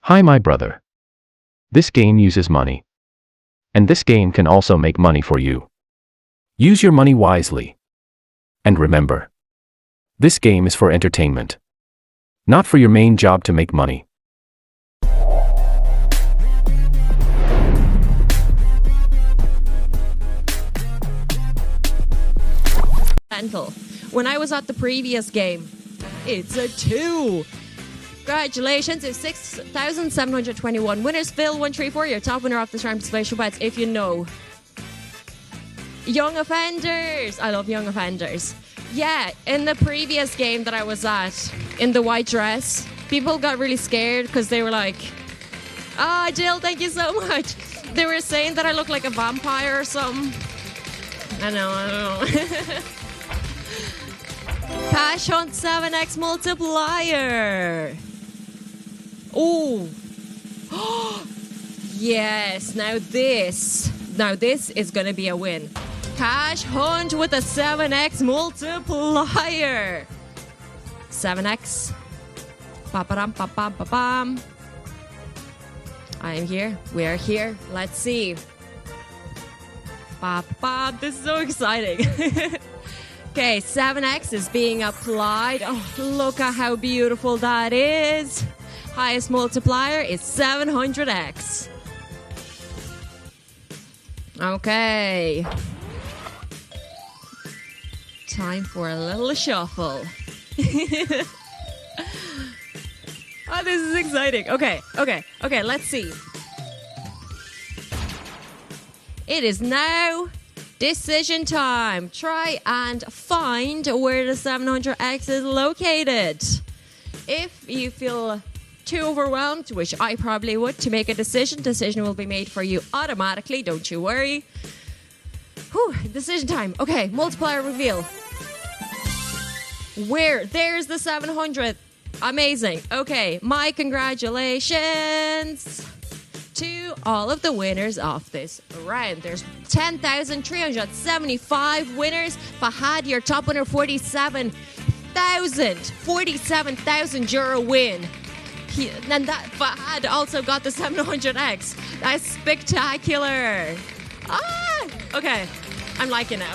Hi, my brother. This game uses money. And this game can also make money for you. Use your money wisely. And remember, this game is for entertainment, not for your main job to make money. When I was at the previous game, it's a 2. Congratulations, it's 6,721 winners. Phil134, your top winner of this round of special bets, if you know. Young offenders. I love young offenders. Yeah, in the previous game that I was at, in the white dress, people got really scared because they were like, "Ah, Jill, thank you so much." They were saying that I look like a vampire or something. I know. Cash Hunt 7X multiplier. Oh. Yes, now this is going to be a win. Cash Hunt with a 7X multiplier. 7X. Ba-ba-dum-ba-bam-ba-bam. I am here. We are here. Let's see. Ba-ba. This is so exciting. Okay, 7X is being applied. Oh, look at how beautiful that is. Highest multiplier is 700X. Okay. Time for a little shuffle. Oh, this is exciting. Okay, let's see. It is now decision time. Try and find where the 700X is located. If you feel too overwhelmed, which I probably would, to make a decision will be made for you automatically. Don't you worry. Whew, decision time. Okay, multiplier reveal. Where? There's the 700. Amazing. Okay, my congratulations to all of the winners of this round. There's 10,375 winners. Fahad, your top winner, 47,000 euro win. And that Fahad also got the 700X. That's spectacular. Ah, okay. I'm liking it.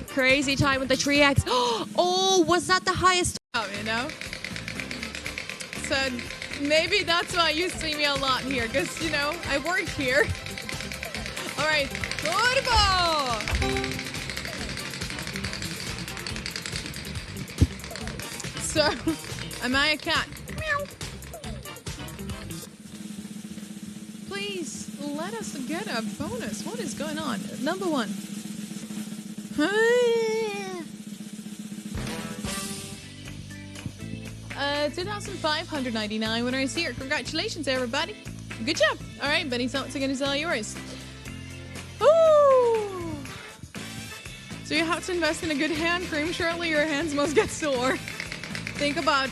Crazy time with the 3X. Oh, was that the highest? You know? So maybe that's why you see me a lot here, because, you know, I work here. All right, turbo! So, am I a cat? Meow. Please, let us get a bonus. What is going on? Number 1. 2,599 winners here. Congratulations, everybody. Good job. All right, Benny, something's going to sell yours. Ooh. So you have to invest in a good hand cream. Surely your hands must get sore. Think about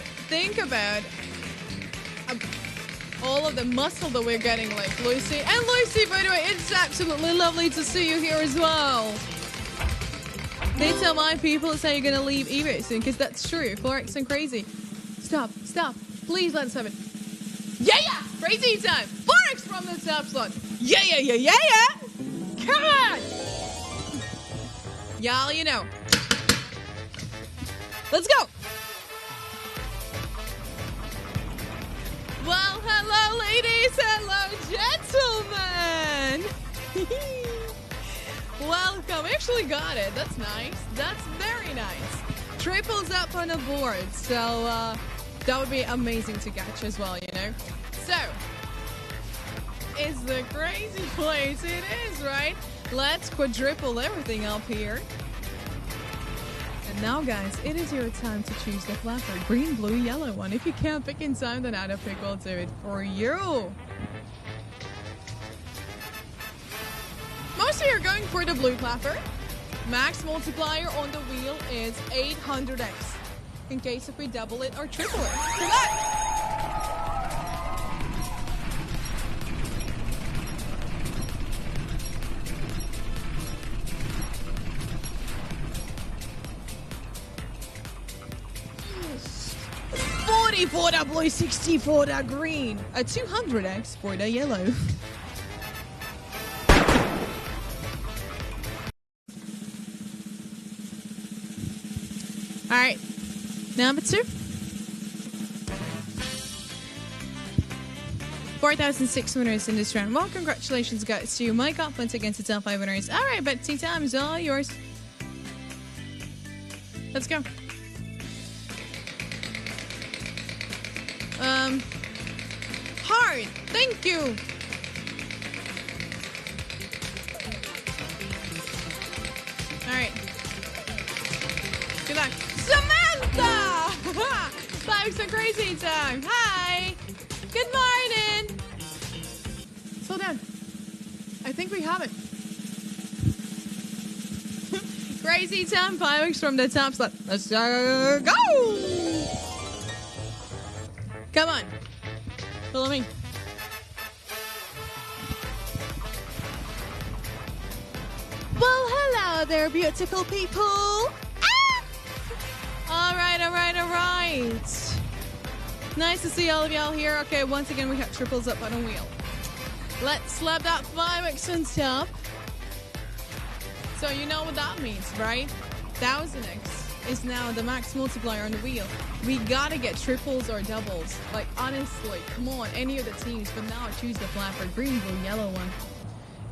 all of the muscle that we're getting, like Lucy. And Lucy, by the way, it's absolutely lovely to see you here as well. They tell my people say you're going to leave eBay soon, because that's true. Forex and crazy. Stop. Please let's have it. Yeah. Crazy time. Forex from the TOPSLOT. Yeah. Come on. Y'all, you know. Let's go. Well, hello, ladies. Hello, gentlemen. Welcome. We actually got it. That's nice. That's very nice. Triples up on the board. So that would be amazing to catch as well, you know. So it's the crazy place. It is, right? Let's quadruple everything up here. And now, guys, it is your time to choose the flapper. Green, blue, yellow one. If you can't pick in time, then I'd pick will do it for you. Most of you are going for the blue clapper. Max multiplier on the wheel is 800X. In case if we double it or triple it. Good luck! 50 for the blue, 60 for the green, a 200X for the yellow. All right, number 2. 4,006 winners in this round. Well, congratulations, guys, to you. My confidence against the top 5 winners. All right, but tea time is all yours. Let's go. Hard. Thank you. All right. Good luck. Samantha! 5 so crazy time. Hi. Good morning. Slow down. I think we have it. Crazy time 5X from the top slot. Let's go. Come on. Follow me. Well, hello there, beautiful people. Ah! All right. Nice to see all of y'all here. Okay, once again, we have triples up on a wheel. Let's slap that 5X on top. So you know what that means, right? 1000X is now the max multiplier on the wheel. We gotta get triples or doubles. Like, honestly, come on, any of the teams. But now choose the flapper, green, blue, yellow one.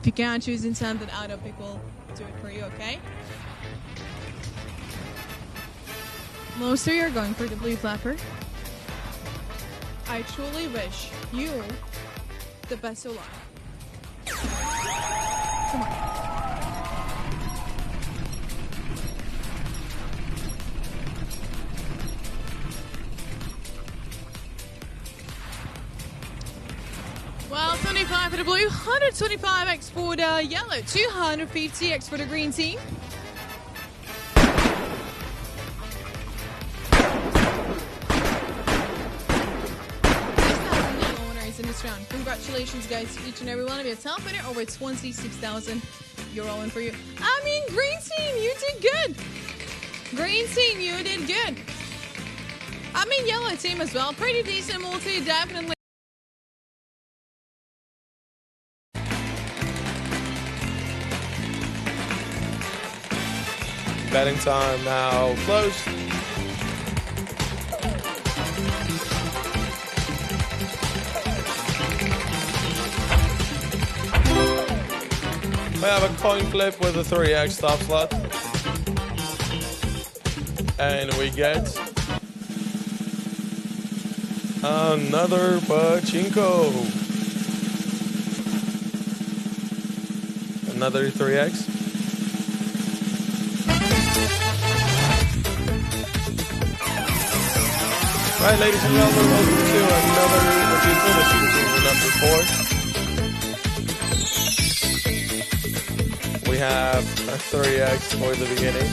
If you can't choose in time, then Auto Pick will do it for you, okay? Most of you are going for the blue flapper. I truly wish you the best of luck. Come on. Well, 25 for the blue, 125X for the yellow, 250X for the green team. In this round. Congratulations, guys, to each and every one of you. Top winner over 26,000. You're all in for you. I mean, green team, you did good. Green team, you did good. I mean, yellow team as well. Pretty decent multi, definitely. Betting time now closed. We have a coin flip with a 3X top slot. And we get another pachinko. Another 3X. Right, ladies and gentlemen, welcome to another pachinko. This is number 4. We have a 3X for the beginning.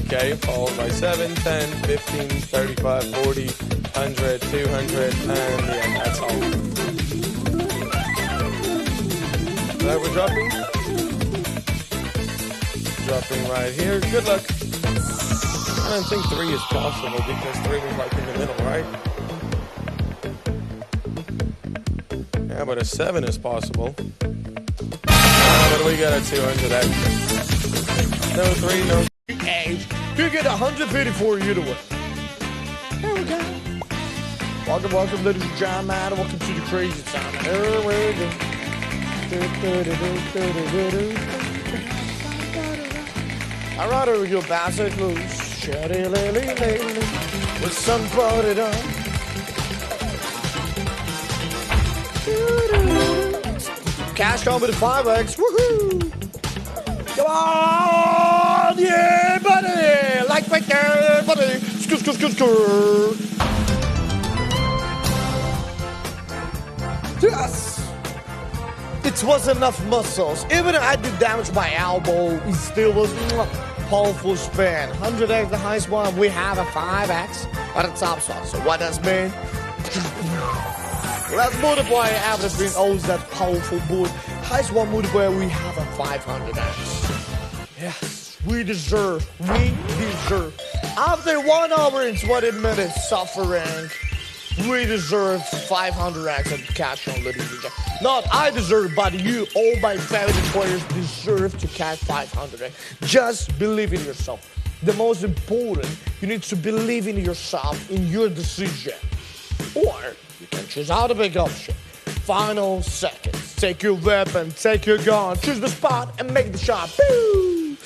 Okay, followed by 7, 10, 15, 35, 40, 100, 200, and yeah, that's all. Right, we're dropping. Dropping right here. Good luck. I don't think 3 is possible because 3 was like in the middle, right? Yeah, but a 7 is possible. But we got a 200X. No 3, no 8. You get 154 you to win. There we go. Welcome, ladies and gentlemen. Welcome to the crazy time. Here we go. Alright, here we go. Bass it loose. Shady lily lily. With some party done. Cash on with the 5X, woohoo! Come on, yeah, buddy! Like right there, buddy! Skur. Yes! It was enough muscles. Even if I did damage my elbow, it still was powerful spin. 100X, the highest one. We have a 5X at the top spot. So what does mean? Let's multiply everything. Oh, that powerful board. Highest one multiplier, we have a 500X. Yes, we deserve. After 1 hour and 20 minutes suffering, we deserve 500X of cash on, ladies and gentlemen. Not I deserve, but you, all my favorite players, deserve to cash 500X. Just believe in yourself. The most important, you need to believe in yourself, in your decision. Or you can choose out a big option. Final seconds. Take your weapon, take your gun, choose the spot, and make the shot. Boo!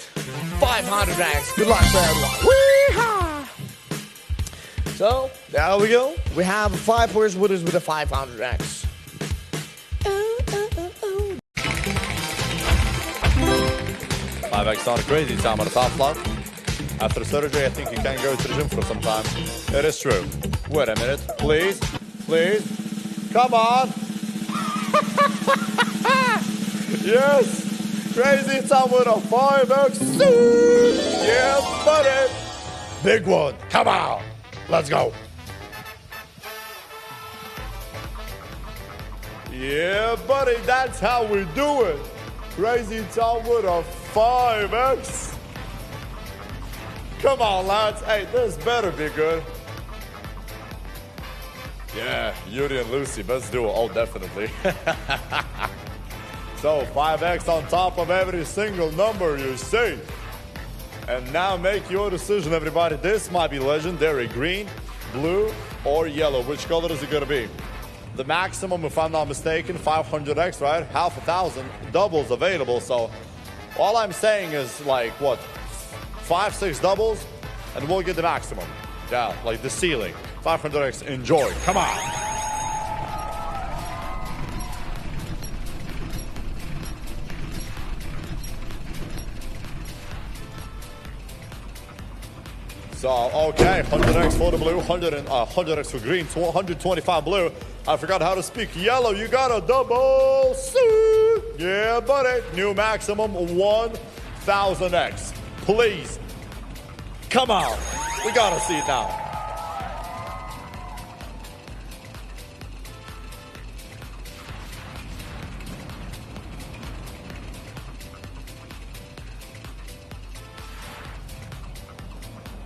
500X. Good luck for everyone. Wee-haw! So, there we go. We have 5 players with us with a 500X. 5X not a crazy time on the top slot. After surgery, I think you can go to the gym for some time. It is true. Wait a minute. Please. Come on. Yes. Crazy time with a 5X. Yeah, buddy. Big one. Come on. Let's go. Yeah, buddy. That's how we do it. Crazy time with a 5X. Come on, lads. Hey, this better be good. Yeah, Yuri and Lucy, best duo. Oh, definitely. So, 5X on top of every single number you see. And now make your decision, everybody. This might be legendary. Green, blue, or yellow. Which color is it going to be? The maximum, if I'm not mistaken, 500X, right? Half a thousand. Doubles available. So, all I'm saying is, like, what? 5, 6 doubles, and we'll get the maximum. Yeah, like the ceiling. 500X, enjoy. Come on. So, okay, 100X for the blue, 100X for green, 125 blue. I forgot how to speak yellow. You got a double. Yeah, buddy. New maximum, 1000X. Please. Come on. We gotta see it now.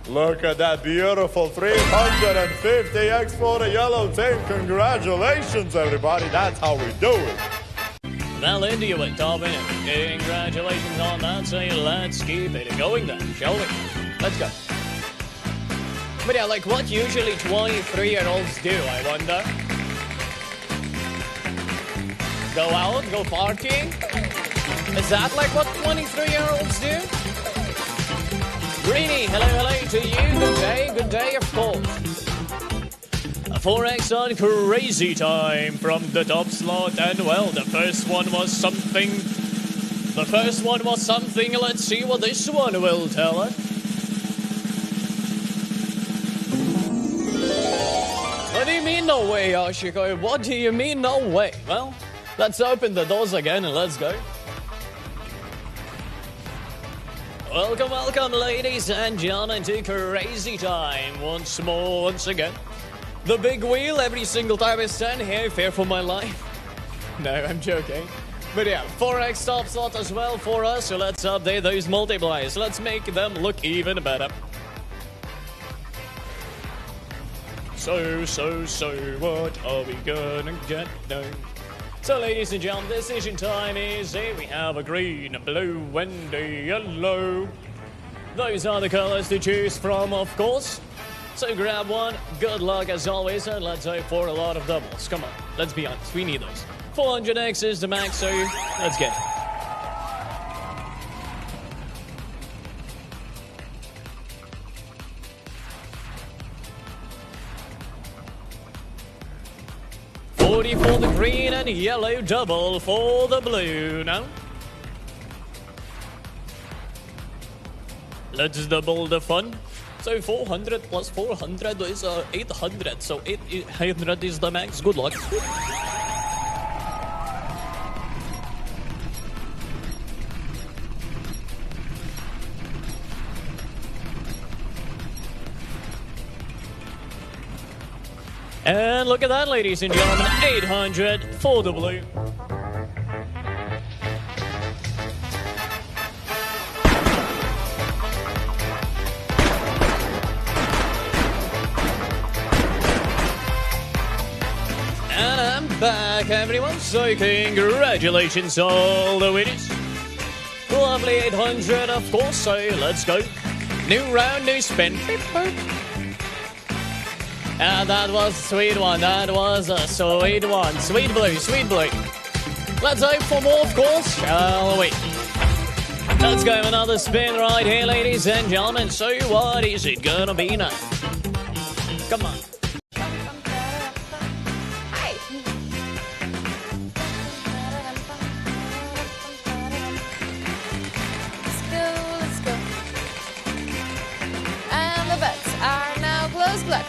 Look at that beautiful 350X for the yellow team. Congratulations, everybody. That's how we do it. Well, India went top in it. Congratulations on that. So let's keep it going then, shall we? Let's go. But yeah, like what usually 23-year-olds do, I wonder. Go out, go partying? Is that like what 23-year-olds do? Greeny, hello to you. Good day, of course. 4X on crazy time from the top slot, and well, the first one was something. Let's see what this one will tell us. What do you mean no way, Yoshiko? What do you mean no way? Well, let's open the doors again and let's go. Welcome, ladies and gentlemen, to Crazy Time once again. The big wheel every single time I stand here, fear for my life. No, I'm joking. But yeah, 4X top slot as well for us, so let's update those multipliers. Let's make them look even better. So, what are we gonna get now? So, ladies and gentlemen, decision time is here. We have a green, a blue, and a yellow. Those are the colors to choose from, of course. So grab one. Good luck as always, and let's hope for a lot of doubles. Come on, let's be honest, we need those. 400X is the max, so let's get it. $40 for the green and yellow, double for the blue. Now, let's double the fun. So 400 plus 400 is 800. So 800 is the max. Good luck. And look at that, ladies and gentlemen, 800 for the blue. back, everyone. So congratulations, all the winners. Lovely 800, of course, so let's go. New round, new spin. Beep, boop. And that was a sweet one. That was a sweet one. Sweet blue, sweet blue. Let's hope for more, of course, shall we? Let's go another spin right here, ladies and gentlemen. So what is it gonna be now? Come on. Hi. Let's go. And the bets are now closed. Look.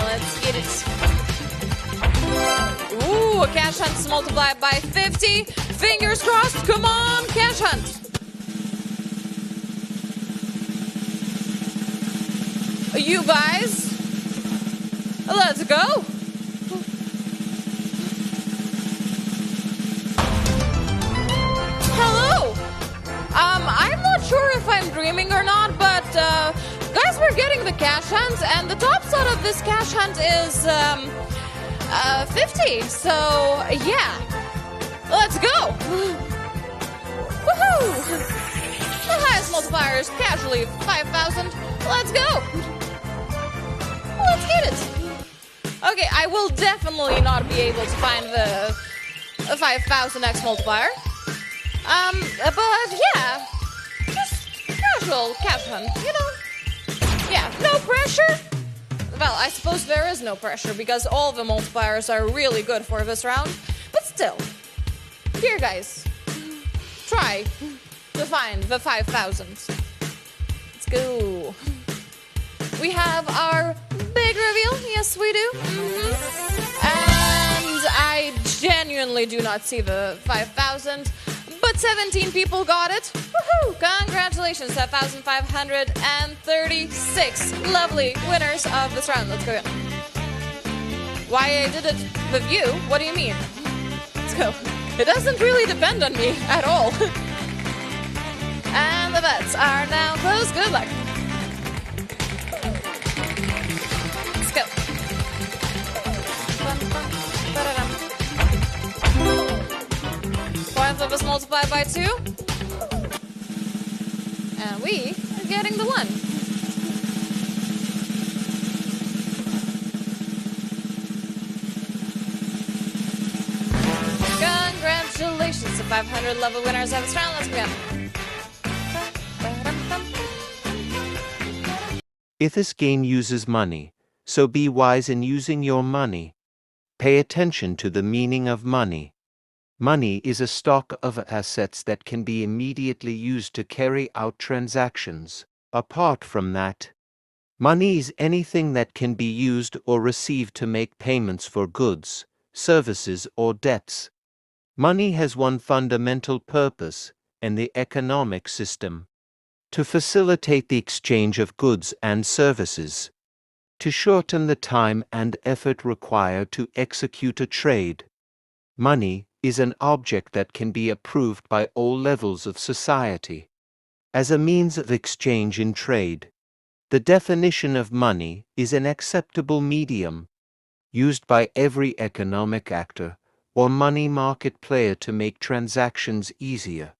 Let's get it. Ooh, a cash hunt is multiplied by 50. Fingers crossed. Come on, cash hunt. You guys, let's go. Hello. I'm not sure if I'm dreaming or not, but guys, we're getting the cash hunt, and the top slot of this cash hunt is 50. So yeah, let's go. Woohoo! The highest multiplier is casually 5,000. Let's go. Let's get it. Okay, I will definitely not be able to find the 5000X multiplier. But yeah, just casual cash hunt, you know. Yeah, no pressure. Well, I suppose there is no pressure because all the multipliers are really good for this round. But still, here guys, try to find the 5000. Let's go. We have our big reveal. Yes, we do. And I genuinely do not see the 5000, but 17 people got it. Woohoo! Congratulations, 1,536 lovely winners of this round. Let's go. Why I did it with you? What do you mean? Let's go. It doesn't really depend on me at all. And the bets are now closed. Good luck. Let's go. Points of us multiplied by 2. And we are getting the 1. Congratulations to 500 level winners of this round. Let's go. If this game uses money, so be wise in using your money. Pay attention to the meaning of money. Money is a stock of assets that can be immediately used to carry out transactions. Apart from that, money is anything that can be used or received to make payments for goods, services, or debts. Money has one fundamental purpose in the economic system: to facilitate the exchange of goods and services, to shorten the time and effort required to execute a trade. Money is an object that can be approved by all levels of society as a means of exchange in trade. The definition of money is an acceptable medium used by every economic actor or money market player to make transactions easier.